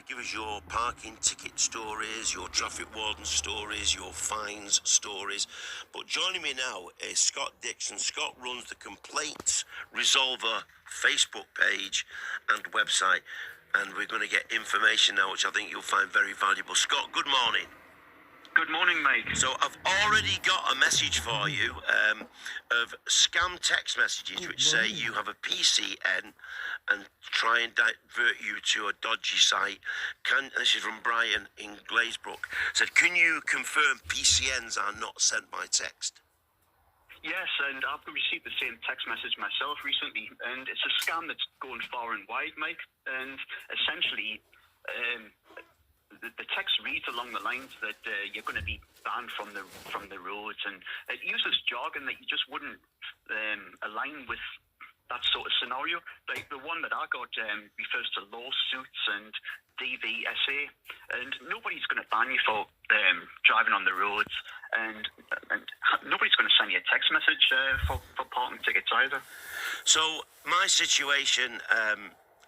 Give us your parking ticket stories, your traffic warden stories, your fines stories. But joining me now is Scott Dixon. Scott runs the Complaints Resolver Facebook page and website, and we're going to get information now which I think you'll find very valuable. Scott, good morning. Good morning, Mike. So I've already got a message for you of scam text messages which say you have a PCN and try and divert you to a dodgy site. This is from Brian in Glazebrook. Said, can you confirm PCNs are not sent by text? Yes, and I've received the same text message myself recently, and it's a scam that's going far and wide, Mike. And essentially, the text reads along the lines that you're going to be banned from the roads, and it uses jargon that you just wouldn't align with that sort of scenario. Like the one that I got refers to lawsuits and DVSA, and nobody's going to ban you for driving on the roads, and nobody's going to send you a text message for parking tickets either. So my situation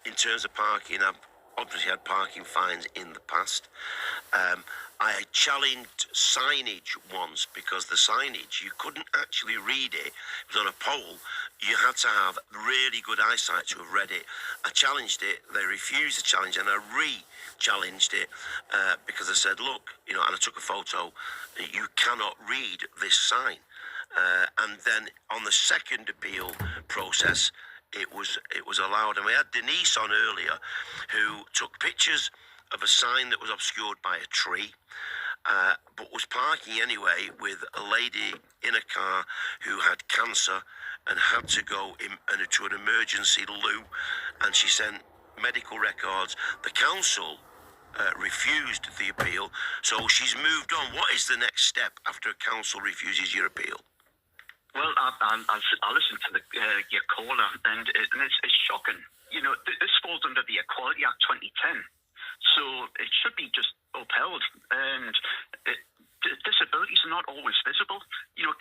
in terms of parking, I've obviously had parking fines in the past. I challenged signage once because the signage, you couldn't actually read it. It was on a pole. You had to have really good eyesight to have read it. I challenged it. They refused the challenge, and I re-challenged it because I said, look, and I took a photo. You cannot read this sign. And then on the second appeal process, it was allowed. And we had Denise on earlier, who took pictures of a sign that was obscured by a tree, but was parking anyway with a lady in a car who had cancer and had to go to an emergency loo, and she sent medical records. The council refused the appeal, so she's moved on. What is the next step after a council refuses your appeal? Well, I listened to your caller, and it's shocking. This falls under the Equality Act 2010, so it should be just upheld. And disabilities are not always visible.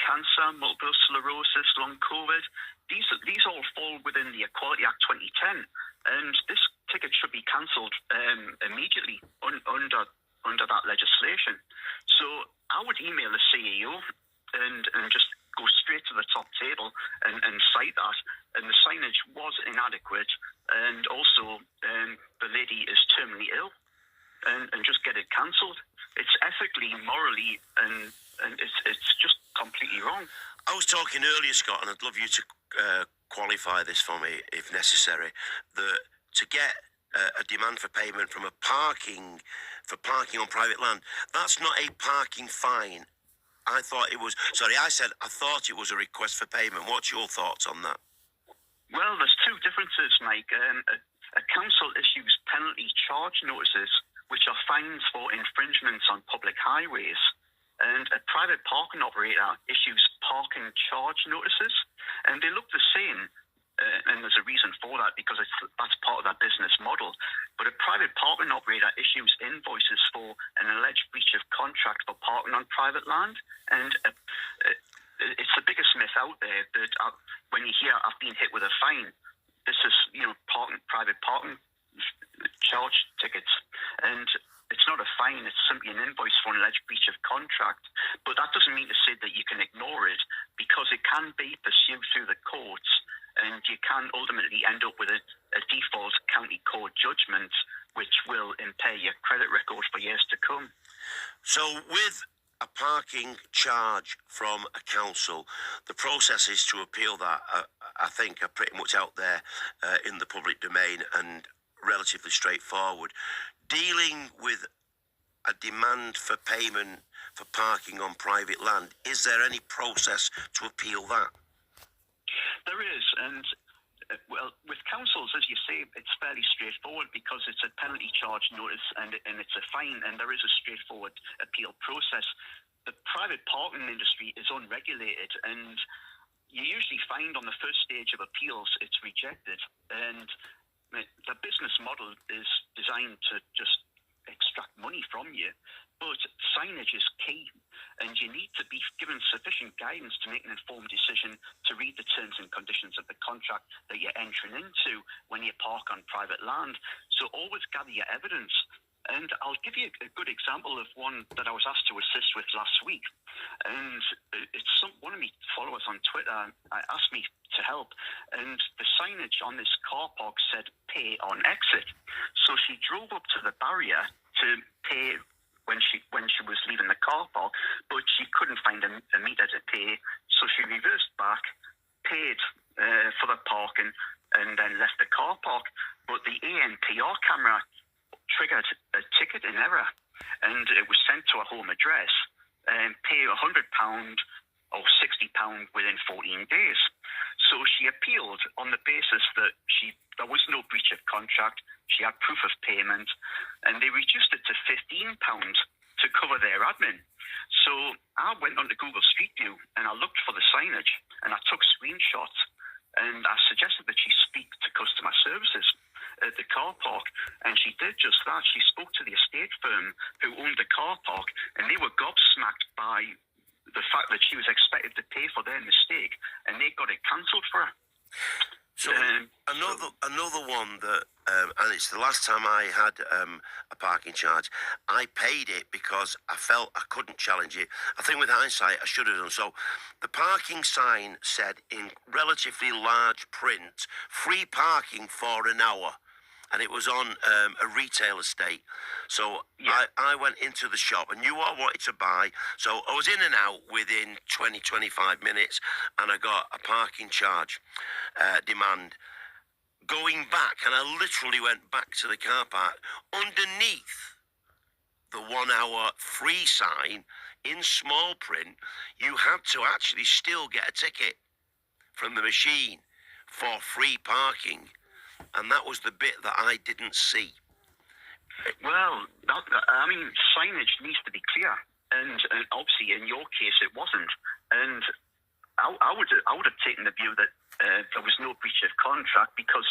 Cancer, multiple sclerosis, long COVID, these all fall within the Equality Act 2010, and this ticket should be cancelled immediately under that legislation. So I would email the CEO and just go straight to the top table and cite that. And the signage was inadequate, and also the lady is terminally ill, and just get it cancelled. It's ethically, morally, and it's just completely wrong. I was talking earlier, Scott, and I'd love you to qualify this for me if necessary, that to get a demand for payment from parking on private land, that's not a parking fine. I thought it was a request for payment. What's your thoughts on that? Well, there's two differences, Mike. A council issues penalty charge notices, which are fines for infringements on public highways, and a private parking operator issues parking charge notices, and they look the same. And there's a reason for that, because that's part of their business model. But a private parking operator issues invoices for an alleged breach of contract for parking on private land. And it's the biggest myth out there that when you hear I've been hit with a fine, this is private parking charge tickets, and it's not a fine. It's simply an invoice for an alleged breach of contract. But that doesn't mean to say that you can ignore it, because it can be pursued through the courts, and you can ultimately end up with a default county court judgment, which will impair your credit record for years to come. So with a parking charge from a council, the processes to appeal that, I think, are pretty much out there in the public domain and relatively straightforward. Dealing with a demand for payment for parking on private land, is there any process to appeal that? There is, and well, with councils, as you say, it's fairly straightforward because it's a penalty charge notice and it's a fine, and there is a straightforward appeal process. The private parking industry is unregulated, and you usually find on the first stage of appeals it's rejected, and the business model is designed to just extract money from you. But signage is key, and you need to be given sufficient guidance to make an informed decision to read the terms and conditions of the contract that you're entering into when you park on private land. So always gather your evidence. And I'll give you a good example of one that I was asked to assist with last week. And it's one of my followers on Twitter asked me to help. And the signage on this car park said pay on exit. So she drove up to the barrier to pay when she was leaving the car park, but she couldn't find a meter to pay. So she reversed back, paid for the parking, and then left the car park. But the ANPR camera triggered a ticket in error, and it was sent to her home address, and pay £100 or £60 within 14 days. So she appealed on the basis that there was no breach of contract, she had proof of payment, and they reduced it to £15 to cover their admin. So I went onto Google Street View and I looked for the signage and I took screenshots, and I suggested that she speak to customer services at the car park, and she did just that. She spoke to the estate firm who owned the car park, and they were gobsmacked by the fact that she was expected to pay for their mistake, and they got it cancelled for her. So another one that, and it's the last time I had a parking charge. I paid it because I felt I couldn't challenge it. I think with hindsight, I should have done so. The parking sign said in relatively large print, free parking for an hour. And it was on a retail estate. So yeah. I went into the shop and knew what I wanted to buy. So I was in and out within 20, 25 minutes, and I got a parking charge demand. Going back, and I literally went back to the car park, underneath the 1 hour free sign in small print, you had to actually still get a ticket from the machine for free parking. And that was the bit that I didn't see. Well, signage needs to be clear, and obviously in your case it wasn't. And I would have taken the view that there was no breach of contract, because